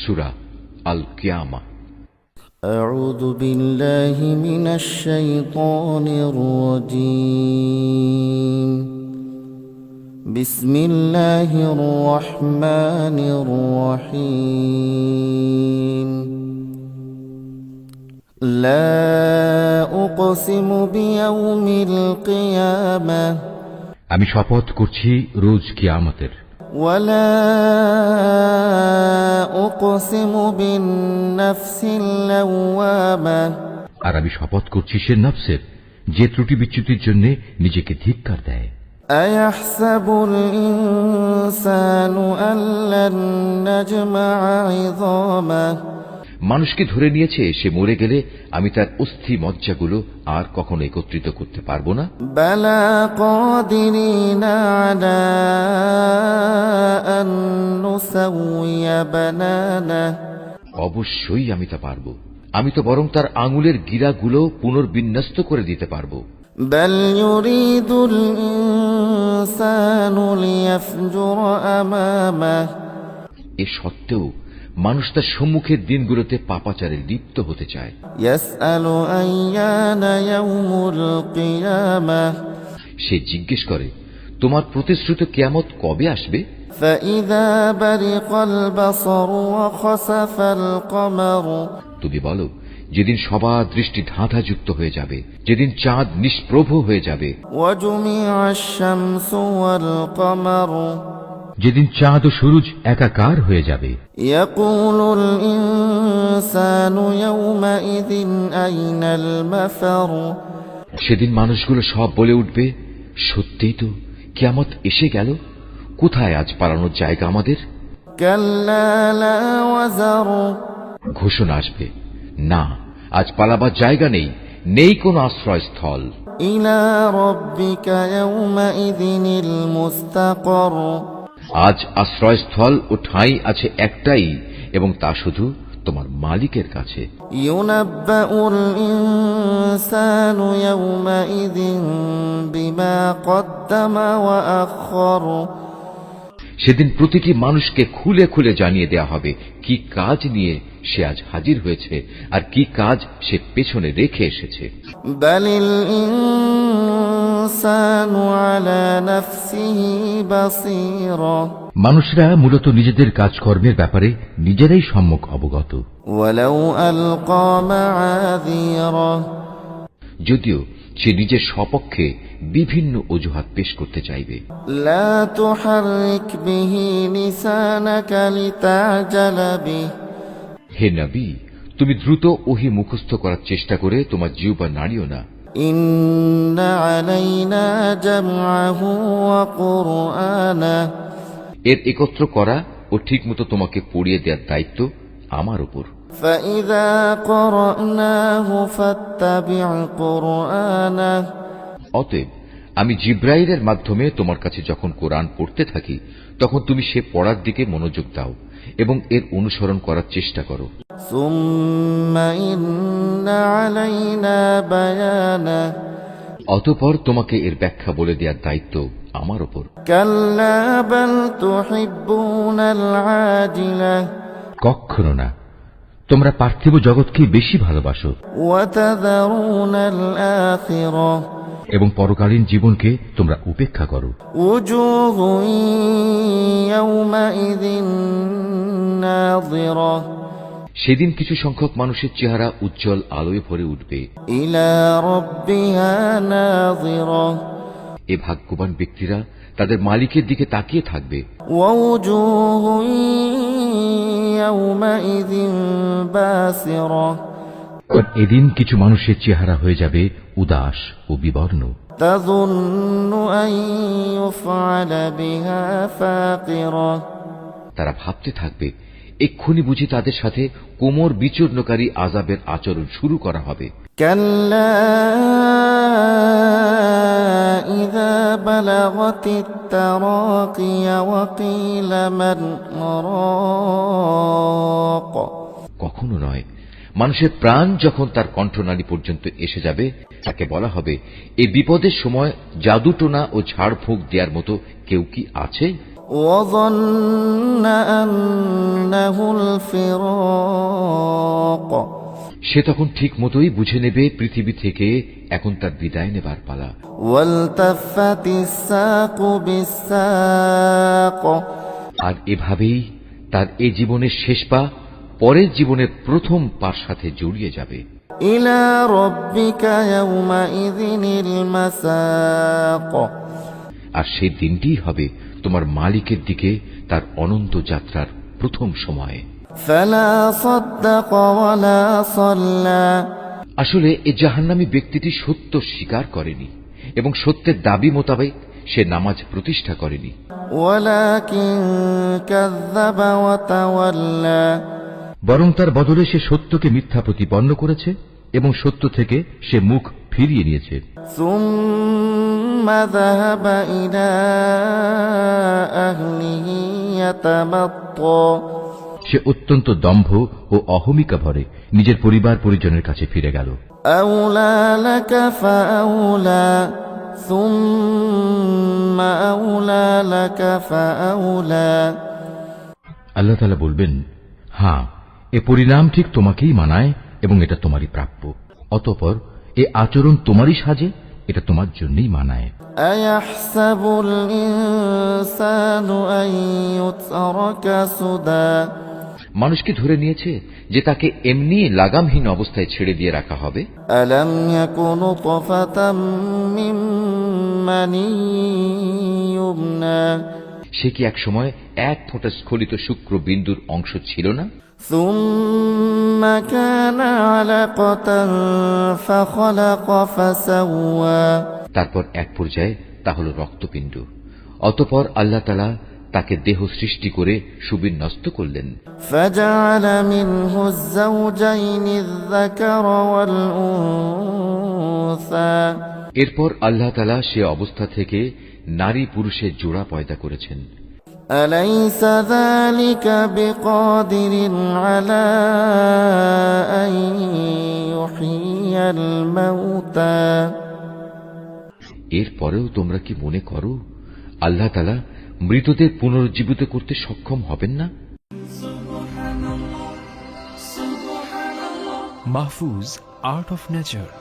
সূরা আল কিয়ামা। أعوذ بالله من الشيطان الرجيم. بسم الله الرحمن الرحيم. لا أقسم بيوم القيامة আমি শপথ করছি রোজ কিয়ামতের। ولا أقسم بالنفس اللوامة আর আমি শপথ করছি সে নফসের যে ত্রুটি বিচ্যুতির জন্য নিজেকে ধিক্কার দেয়। أيحسب الإنسان أن لن نجمع عظامه মানুষকে ধরে নিয়েছে সে মরে গেলে আমি তার অস্থি মজ্জাগুলো আর কখনো একত্রিত করতে পারবো না। بلى قادرين على أن نسوي بنانه অবশ্যই আমি তা পারবো। আমি তো বরং তার আঙুলের গিরাগুলো পুনর্বিন্যস্ত করে দিতে পারবো। بل يريد الإنسان ليفجر أمامه এ সত্ত্বেও মানুষ তার সম্মুখের দিনগুলোতে পাপাচারে লিপ্ত হতে চায়। يسأل أيان يوم القيامة সে জিজ্ঞেস করে তোমার প্রতিশ্রুত কিয়ামত কবে আসবে। فإذا برق البصر وخسف القمر তুমি বলো যেদিন সবার দৃষ্টি ধাঁধাযুক্ত হয়ে যাবে, যেদিন চাঁদ নিষ্প্রভ হয়ে যাবে, وجمع الشمس والقمر যেদিন চাঁদ ও সূরজ একাকার হয়ে যাবে। يقول الإنسان يومئذ أين المفر সেদিন মানুষগুলো সব বলে উঠবে সত্যিই তো কিয়ামত এসে গেল, কোথায় আজ পালানোর জায়গা আমাদের। كلا لا وزر ঘোষণা আসবে না, আজ পালাবার জায়গা নেই, নেই কোনো আশ্রয়স্থল। إلى ربك يومئذ المستقر আজ আশ্রয়স্থল ও ঠাঁই আছে একটাই, এবং তা শুধু তোমার মালিকের কাছে। ينبأ الإنسان يومئذ بما قدم وأخر সেদিন প্রতিটি মানুষকে খুলে খুলে জানিয়ে দেয়া হবে কি কাজ নিয়ে সে আজ হাজির হয়েছে আর কি কাজ সে পেছনে রেখে এসেছে। بل الإنسان على نفسه بصيرة মানুষরা মূলত নিজেদের কাজকর্মের ব্যাপারে নিজেরাই সম্যক অবগত। ولو ألقى معاذيره যদিও সে নিজের সপক্ষে বিভিন্ন অজুহাত পেশ করতে চাইবে। لا تحرك به لسانك لتعجل به হে নবী, তুমি দ্রুত ওহী মুখস্থ করার চেষ্টা করে তোমার জিহ্বা নাড়িও না। إن علينا جمعه وقرآنه এর একত্র করা ও ঠিকমতো তোমাকে পড়িয়ে দেওয়ার দায়িত্ব আমার উপর। فإذا قرأناه فاتبع قرآنه অতএব আমি জিব্রাইলের মাধ্যমে তোমার কাছে যখন কোরআন পড়তে থাকি তখন তুমি সে পড়ার দিকে মনোযোগ দাও এবং এর অনুসরণ করার চেষ্টা করো। ثم إن علينا بيانه অতঃপর তোমাকে এর ব্যাখ্যা বলে দেওয়ার দায়িত্ব আমার উপর। كلا بل تحبون العاجلة কখনো না, তোমরা পার্থিব জগৎকে বেশি ভালোবাসো وتذرون الآخرة এবং পরকালীন জীবনকে তোমরা উপেক্ষা করো। وجوه يومئذ ناظرة সেদিন কিছু সংখ্যক মানুষের চেহারা উজ্জ্বল আলোয় ভরে উঠবে। إلى ربها ناظرة এ ভাগ্যবান ব্যক্তিরা তাদের মালিকের দিকে তাকিয়ে থাকবে। ووجوه يومئذ باسرة এদিন কিছু মানুষের চেহারা হয়ে যাবে উদাস ও বিবর্ণ। تظن أن يفعل بها فاقرة তারা ভাবতে থাকবে এক্ষুনি বুঝি তাদের সাথে কোমর বিচূর্ণকারী আযাবের আচরণ শুরু করা হবে। كلا إذا بلغت التراقي وقيل من راق কখনো নয়, মানুষের প্রাণ যখন তার কণ্ঠনালী পর্যন্ত এসে যাবে তাকে বলা হবে এই বিপদের সময় জাদুটোনা ও ঝাড়ফুঁক দেওয়ার মতো কেউ কি আছে। وظن أنه الفراق সে তখন ঠিক মতোই বুঝে নেবে পৃথিবী থেকে এখন তার বিদায় নেবার পালা। والتفت الساق بالساق আর এভাবেই তার এ জীবনের শেষ পা পরের জীবনের প্রথম পার সাথে জড়িয়ে যাবে। إلى ربك يومئذ المساق আর সেই দিনটিই হবে তোমার মালিকের দিকে তার অনন্ত যাত্রার প্রথম সময়। فلا صدق ولا صلى আসলে এ জাহান্নামী ব্যক্তিটি সত্য স্বীকার করেনি এবং সত্যের দাবি মোতাবেক সে নামাজ প্রতিষ্ঠা করেনি, ولكن كذب وتولى বরং তার বদলে সে সত্যকে মিথ্যা প্রতিপন্ন করেছে এবং সত্য থেকে সে মুখ ফিরিয়ে নিয়েছে। ثم ذهب إلى أهله يتمطى সে অত্যন্ত দম্ভ ও অহমিকা ভরে নিজের পরিবার পরিজনের কাছে ফিরে গেল। أولى لك فأولى ثم أولى لك فأولى আল্লাহ তাআলা বলবেন, হ্যাঁ, এ পরিণাম ঠিক তোমাকেই মানায় এবং এটা তোমারই প্রাপ্য। অতঃপর এ আচরণ তোমারই সাজে, এটা তোমার জন্যই মানায়। أيحسب الإنسان أن يترك سدى মানুষ কি ধরে নিয়েছে যে তাকে এমনি লাগামহীন অবস্থায় ছেড়ে দিয়ে রাখা হবে? ألم يكن نطفة من مني يمنى সে কি এক সময় এক ফোঁটা স্খলিত শুক্র বিন্দুর অংশ ছিল না? ثم كان علقة فخلق فسوى তারপর এক পর্যায়ে তা হল রক্তপিণ্ড। অতঃপর আল্লাহ তাআলা তাকে দেহ সৃষ্টি করে সুবিন্যস্ত করলেন। فجعل منه الزوجين الذكر والأنثى এরপর আল্লাহ তাআলা সে অবস্থা থেকে নারী পুরুষের জোড়া পয়দা করেছেন। أليس ذلك بقادر على أن يحيي الموتى এরপরেও তোমরা কি মনে করো আল্লাহ তাআলা মৃতদের পুনরুজ্জীবিত করতে সক্ষম হবেন না? Mahfuz, Art of Nature.